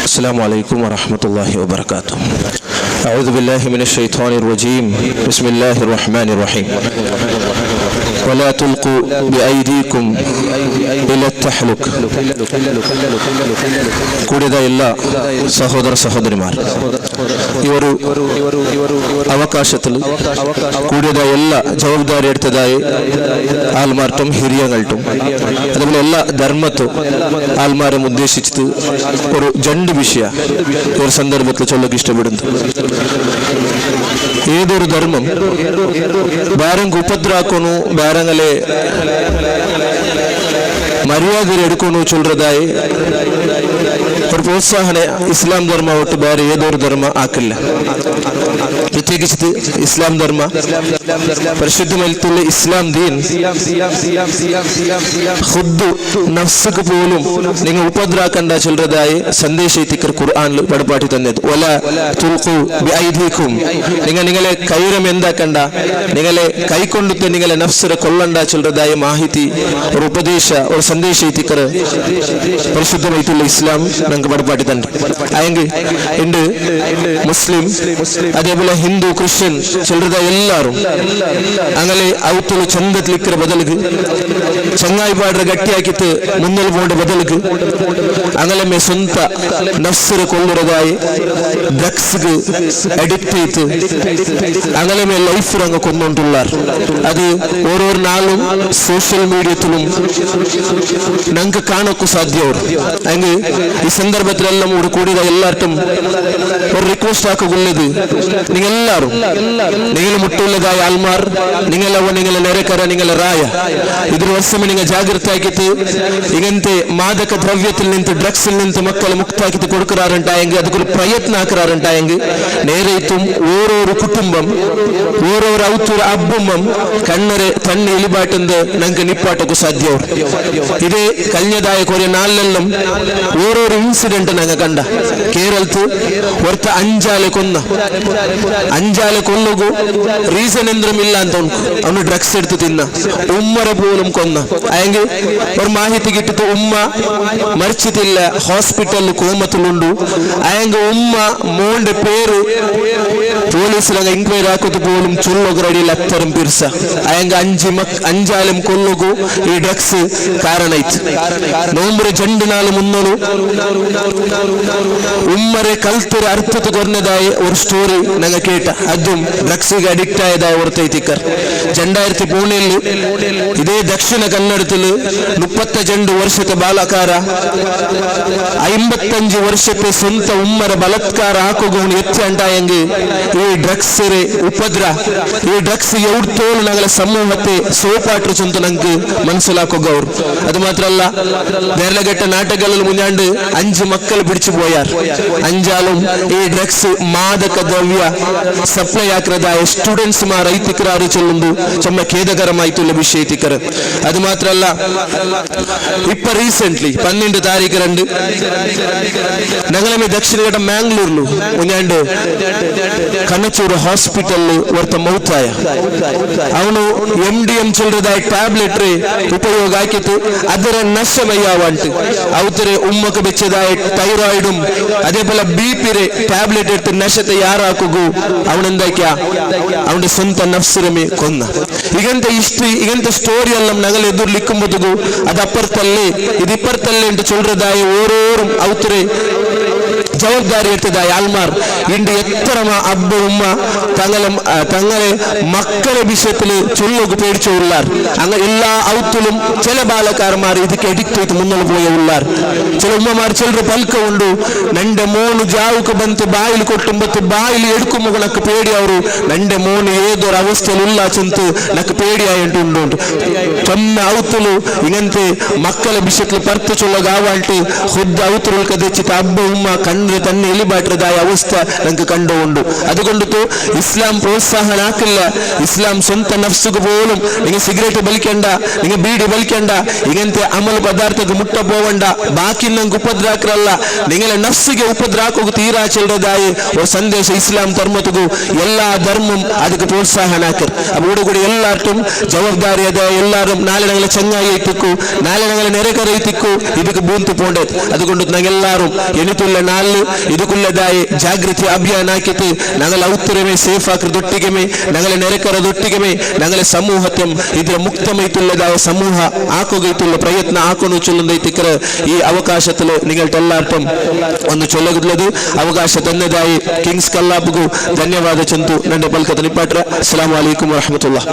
السلام عليكم ورحمة الله وبركاته. أعوذ بالله من الشيطان الرجيم. بسم الله الرحمن الرحيم. ولا تلقوا بأيديكم إلى التحلك. കൂടിയത എല്ലാ സഹോദര സഹോദരിമാർ, ഇവരു അവകാശത്തിൽ കൂടിയത എല്ലാ ജവാಬ್ದಾರಿ എടുത്തതായി ആൽമാർട്ടും ഹിരിയങ്ങൾട്ടും അതുപോലെ എല്ലാ ധർമ്മത്തും ആൽമാരും ഉദ്ദേശിച്ചത് ഒരു രണ്ട് വിഷയ ഒരു സന്ദർഭത്തിൽ ചൊല്ലക്ക് ഇഷ്ടപ്പെടുന്നു. ഏതൊരു ധർമ്മം ಬೇರೆಂಗೆ ಉಪದ್ರಾಕೋನು ಬೇರೆಂಗಲೆ ಮರ್ಯಾದೆ ಎಡ್ಕೊಂಡು ಚೊಲ್ರದಾಯಿ ഒരു പ്രോത്സാഹന ഇസ്ലാം ധർമ്മ ഒട്ട് വേറെ ഏതൊരു ധർമ്മ ആക്കില്ല. പ്രത്യേകിച്ച് ഇസ്ലാം ധർമ്മ പരിശുദ്ധമൽത്തുള്ള ഇസ്ലാം ദീൻ ഖുദ് നഫ്സിക്ക് പോലും നിങ്ങൾ ഉപദ്രാക്കണ്ട ചൊല്ലുന്നതായി സന്ദേശിക്കർ ഖുർആനിൽ പടപാട്ടി തന്നത്. വല തുൽഖു ബിഐദികും, നിങ്ങളെ കൈരം എന്താക്കണ്ട, നിങ്ങളെ കൈകൊണ്ടിട്ട് നിങ്ങളെ നഫ്സിനെ കൊല്ലണ്ട ചൊല്ലുന്നതായ മാഹിതി ഒരു ഉപദേശ ഒരു സന്ദേശിക്കർ പരിശുദ്ധമായിട്ടുള്ള ഇസ്ലാം നമുക്ക് പടപാട്ടി തന്നെ. അയെങ്കിൽ ഉണ്ട് മുസ്ലിം അതേപോലെ ಹಿಂದೂ ಕ್ರಿಶ್ಚಿಯನ್ ಚಿಲ್ಲರದ ಎಲ್ಲರೂ അങ്ങനെ ಅವತ್ತು ಚಂದತ್ಲಿಕ್ಕರ ಬದಲಿಗೆ ಚಂಗಾಯಿ ಬಾಡ್ರ ಗಟ್ಟಿ ಹಾಕಿತ್ತು ಮುನ್ನಲ್ ಬೋಂಡ ಬದಲಿಗೆ അങ്ങനെ ಮೇ ಸ್ವಂತ ನಫ್ಸರ ಕೊಲ್ಲುರದಾಯಿ ಡ್ರಗ್ಸ್ಗೆ ಅಡಿಕ್ಟ್ ಆಯ್ತು അങ്ങനെ മേ ലൈഫ് അങ്ങ് കൊന്നുകൊണ്ടുള്ളാർ. അത് ഓരോ നാളും സോഷ്യൽ മീഡിയത്തിലും ഞങ്ങൾക്ക് കാണൊക്കെ സാധ്യമാണ്. അങ്ങ് ഈ സന്ദർഭത്തിലെല്ലാം കൂടെ കൂടിയ എല്ലാവർക്കും ഒരു റിക്വസ്റ്റ് ആക്കുള്ളത്, നിങ്ങളെല്ലാവരും നിങ്ങൾ മുട്ടുള്ളതായ ആൽമാർ നിങ്ങളെ ನೆರೆಕರ നിങ്ങളെ റായ ഇതൊരു വർഷം നിങ്ങൾ ജാഗ്രത ആക്കിയിട്ട് ഇങ്ങനത്തെ മാദക ദ്രവ്യത്തിൽ നിന്ന് ഡ്രഗ്സിൽ നിന്ന് മക്കളെ മുക്താക്കിട്ട് കൊടുക്കാറുണ്ടായെങ്കിൽ അതൊരു പ്രയത്ന ആക്കാറുണ്ടായെങ്കിൽ നേരെത്തും ഓരോരു കുടുംബം ഓരോരു ഔത്തൂർ അബ്ബുമ്മം കണ്ണരെ തന്നെ എലിബാട്ടെന്ന് ഞങ്ങൾക്ക് നിപ്പാട്ടൊക്കെ സാധ്യവും. ഇതേ കഴിഞ്ഞതായ കുറേ നാളിലെല്ലാം ഓരോരു ഇൻസിഡന്റ് ഞങ്ങൾ കണ്ട. കേരളത്തിൽ ഒരുത്ത അഞ്ചാലെ കൊന്നുകു റീസൺ എന്തുമില്ല ಅಂತ ಉಂಟು. ಅವನು ಡ್ರಗ್ಸ್ എടുത്ത് തിന്ന ഉമ്മരെ പോലും കൊന്ന. അയെങ്കിൽ ഒരു മാഹിതി കിട്ടിട്ട് ഉമ്മ മരിച്ചിട്ടില്ല, ഹോസ്പിറ്റലിൽ കോമത്തിലുണ്ട്. അയെങ്കിൽ ഉമ്മ മോന്റെ പേര് പോലീസിലങ്ങ് എൻക്വയറി ആക്കത്ത് പോലും ചൊല്ലൊകരടിയിൽ അത്തരം പിർസ. അയെങ്കിൽ അഞ്ചാലും കൊല്ലുകു ഈ ಡ್ರಗ್ಸ್ ಕಾರಣ ಇತ್ತು. ನೋಂಬರೆ ಜಂಡು ನಾಳು ಮುನ್ನಲು ഉമ്മരെ കൽത്തൊരു അർത്ഥത്ത് കുറഞ്ഞതായ ഒരു സ്റ്റോറി ഞങ്ങൾ കേട്ട. അതും ಡ್ರಗ್ಸಿಗೆ ಅಡಿಕ್ಟ್ ಆಯದಾയ ಹೊರತೈತಿಕ್ಕರ್ 2013 ಇದೇ ದಕ್ಷಿಣ ಕನ್ನಡದಲ್ಲಿ 32 ವರ್ಷದ ಬಾಲಕಾರ 55 ವರ್ಷത്തെ ಸ್ವಂತ ಉಮ್ಮರ ಬಲಾತ್ಕಾರ ಹಾಕೋಗೋನು ಎತ್ತಿ ಅಂಟಾಯಂಗೆ ಈ ಡ್ರಗ್ಸ್ ಉಪದ್ರ ഈ ഡ്രഗ്സ് എവിടത്തോളം ഞങ്ങളെ സമൂഹത്തെ സോപ്പാട്ടു ചൊന്ത ഞങ്ങൾക്ക് മനസ്സിലാക്കുകവർ. അത് മാത്രമല്ല വേറെകെട്ട നാട്ടുകളിൽ മുന്നാണ്ട് 5 മക്കൾ പിടിച്ചു പോയാർ. 5ആളും ഈ ഡ്രഗ്സ് മാദക ദ്രവ്യ സപ്ലൈ ആക്കുന്നതായ സ്റ്റുഡൻസ്മാർ ಐತಿಕ್ರಾರು ಚೊಲ್ಲುಂದು ಚಮ್ಮ ಖೇದಕರಮಾಯ್ತುള്ള ವಿಷಯತಿಕರ. ಅದು ಮಾತ್ರ ಅಲ್ಲ, ಇಪ್ಪ ರೀಸೆಂಟ್ಲಿ 12 ತಾರೀಕು ರಂಡು ഞങ്ങളെ ദക്ഷിണ ഘട്ടം മാംഗ്ലൂരിൽ മുന്നാണ്ട് കണ്ണച്ചൂർ ഹോസ്പിറ്റലിൽ ഒരുത്ത മൗത്തായ. ಅವನು MDM ചൊല്ലതായ ടാബ്ಲೆറ്റ് ಉಪಯೋಗ ಆಕಿತ್ತು. ಅದರ ನಶಮಯ್ಯಾವಂಟು ಅವತರೆ ಉಮ್ಮಕ್ಕೆ ಬೆಚ್ಚದಾಯ ಥೈರಾಯ್ಡುം അതേപോലെ ബിപിരെ ടാബ്ಲೆറ്റ് എടുത്ത് നശത്തെ ಯಾರಾಕುಗು ಅವನೆಂದಕ್ಯ ಅವನ ಸ್ವಂತ ನಫ್ಸಿರಮೆ ಕೊನ್ನ. ഇങ്ങനത്തെ ಹಿಸ್ಟ್ರಿ ഇങ്ങനത്തെ സ്റ്റോറി എല്ലാം ഞങ്ങൾ എതിർലിക്കുമ്പോഴത്തേക്കും അത് അപ്പുറത്തല്ലേ ഇത് ഇപ്പുറത്തല്ലേ എന്ന് ചൊല്ലതായ ഓരോരും അവത്തരെ ജവാബ്ദാരി എടുത്തതായ ആൾമാർ ഇണ്ട് എത്ര അബ്ബ ഉമ്മ തങ്ങളെ മക്കളെ വിഷയത്തിൽ ചൊല്ലൊക്കെ പേടിച്ചു ഉള്ളാർ. അങ്ങനെ എല്ലാ ഔത്തിലും ചില ബാലക്കാരന്മാർ ಇದಕ್ಕೆ ಅಡಿಕ್ಟ್ ಆಯ್ತು ಮುನ್ನಲು പോയ ഉള്ളാർ. ചില ഉമ്മമാർ ചിലർ പൽക്ക ಉಂಡು ನಂಡೆ ಮೋನು ಜಾವುಕ್ಕೆ ಬಂತು ಬಾಯಿಲು ಕೊಟ್ಟುಂಬತ್ತು ಬಾಯಿಲು ಎಡ್ಕುമ്പോൾ ನಕ್ಕು പേടി ಅವರು ನಂಡೆ ಮೋನು ഏതൊരു അവസ്ഥയിൽ ഉള്ള ചെന്ത് നക്ക് പേടിയായിട്ട് ഉണ്ടു. ചൊന്ന ഔത്തുలు ഇങ്ങനത്തെ മക്കളെ വിഷയത്തിൽ പർത്ത് ചൊല്ലകാവാട്ട് ഹുദ് ഔത്തുകൾക്ക് തെച്ചിട്ട് അബ്ബ ഉമ്മ കണ്ണിന് തന്നെ എലിബാട്ടതായ അവസ്ഥ നമുക്ക് കണ്ടുകൊണ്ട്. അതുകൊണ്ടിട്ട് ഇസ്ലാം പ്രോത്സാഹനാക്കില്ല. ഇസ്ലാം സ്വന്തം നഫ്സുക്ക് പോലും നിങ്ങൾ സിഗരറ്റ് വലിക്കണ്ട, നിങ്ങൾ ബീഡി വലിക്കണ്ട, ഇങ്ങനത്തെ അമൽ പദാർത്ഥക്ക് മുട്ട പോവണ്ട, ബാക്കി നിങ്ങൾക്ക് ಉಪದ್ರಾಕರಲ್ಲ, ನಿಂಗಲ ನಫ್ಸಿಗೆ ಉಪದ್ರಾಕೋಗು ತೀರಾ ಚೆಲ್ಲದಾಯ ಒಂದು ಸಂದೇಶ ಇಸ್ಲಾಂ ಧರ್ಮತಗೂ ಎಲ್ಲ ಧರ್ಮಂ ಅದಕ್ಕೆ ಪ್ರೋತ್ಸಾಹನ ಹಾಕರ್. ಅವೋಡು ಕೂಡ ಎಲ್ಲಾರ್ಟು ಜವಾಬ್ದಾರಿ ಅದ. ಎಲ್ಲಾരും നാളെ ഞങ്ങളെ ചങ്ങായി എത്തിക്കൂ, നാളെ ഞങ്ങളെ ನೆರೆಕರ എത്തിക്കൂ, ಇದಕ್ಕೆ ಬೂಂತು ಪೋಂಡತ್. അതുകൊണ്ട് ഞങ്ങളെല്ലാരും എനിത്തുള്ള നാളിൽ ആകെ ഇതുക്കുള്ളതായ ജാഗ്രത അഭിയാൻ ആക്കിയിട്ട് ഞങ്ങളെ ഔത്തരമേ സേഫ് ആക്കൃതൊട്ടികമേ ഞങ്ങളെ ನೆರೆಕರದೊಟ್ಟಿಗೆ ഞങ്ങളെ സമൂഹത്യം ಇದರ മുക്തമായിട്ടുള്ളതായ സമൂಹ ആക്കുകയിട്ടുള്ള പ്രയത്ന ആക്കുന്നു ചൊല്ലുന്നതിക്കര ഈ അവകാശത്തിൽ നിങ്ങൾക്ക് എല്ലാവർക്കും ഒന്ന് ചൊല്ലുന്നത് അവകാശ തന്നതായി കിങ്സ് കല്ലാബ്ಗೂ ಧನ್ಯವಾದ ಚಂತು ನನ್ನ ಪಲ್ಕದ ನಿಪಾಟ್ರ ಅಸ್ಸಲಾಮು ಅಲೈಕುಂ ವರಹಮತುಲ್ಲಾಹ್.